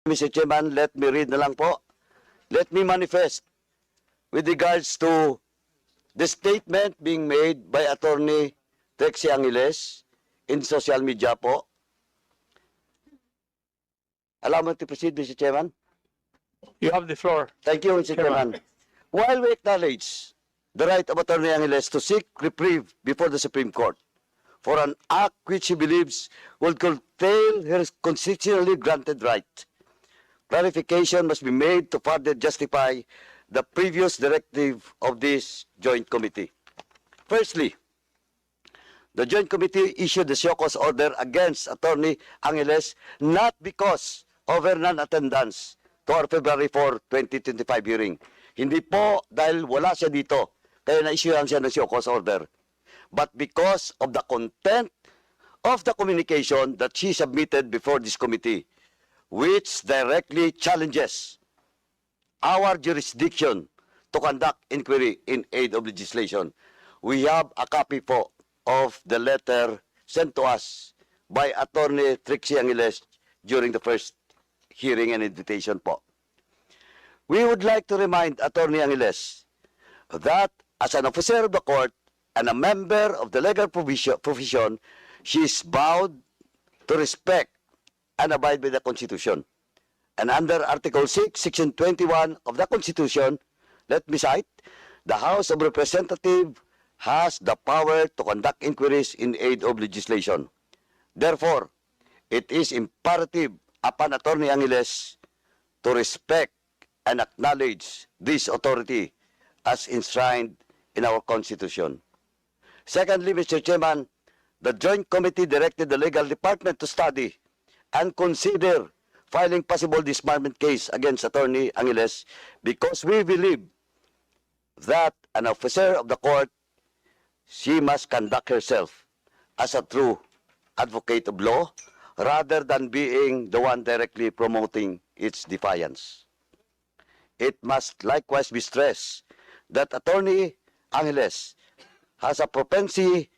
Mr. Chairman, let me read na lang po. Let me manifest with regards to the statement being made by Attorney Trixie Angeles in social media po. Allow me to proceed, Mr. Chairman. You have the floor. Thank you, Mr. Chairman. While we acknowledge the right of Attorney Angeles to seek reprieve before the Supreme Court for an act which he believes would curtail her constitutionally granted right, clarification must be made to further justify the previous directive of this joint committee. Firstly, the joint committee issued the show cause order against Attorney Angeles not because of her non-attendance to our February 4, 2025 hearing. Hindi po dahil wala siya dito, kaya na-issuehan siya ng show cause order, but because of the content of the communication that she submitted before this committee, which directly challenges our jurisdiction to conduct inquiry in aid of legislation. We have a copy po of the letter sent to us by Attorney Trixie Angeles during the first hearing and invitation po. We would like to remind Attorney Angeles that as an officer of the court and a member of the legal profession, she is bound to respect and abide by the Constitution. And under Article 6, Section 21 of the Constitution, let me cite, the House of Representatives has the power to conduct inquiries in aid of legislation. Therefore, it is imperative upon Attorney Angeles to respect and acknowledge this authority as enshrined in our Constitution. Secondly, Mr. Chairman, the Joint Committee directed the Legal Department to study and consider filing possible disbarment case against Attorney Angeles because we believe that an officer of the court, she must conduct herself as a true advocate of law rather than being the one directly promoting its defiance. It must likewise be stressed that Attorney Angeles has a propensity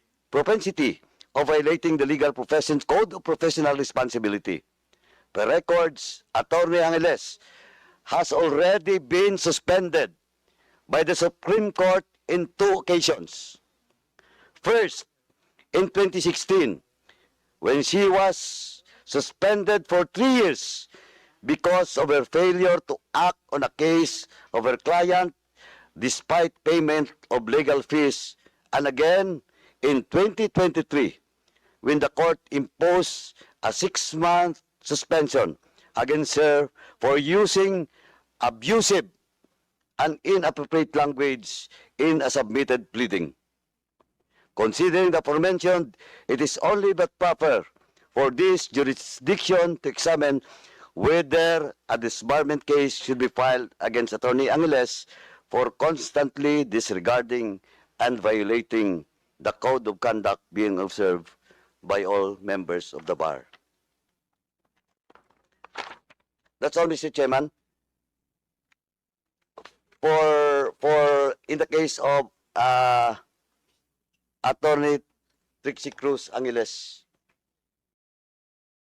of violating the legal profession's code of professional responsibility. Per records, Attorney Angeles has already been suspended by the Supreme Court in 2 occasions. First, in 2016, when she was suspended for 3 years because of her failure to act on a case of her client despite payment of legal fees, and again in 2023, when the court imposed a 6-month suspension against her for using abusive and inappropriate language in a submitted pleading. Considering the aforementioned, it is only but proper for this jurisdiction to examine whether a disbarment case should be filed against Attorney Angeles for constantly disregarding and violating the code of conduct being observed by all members of the bar. That's all, Mr. Chairman. For in the case of Attorney Trixie Cruz Angeles,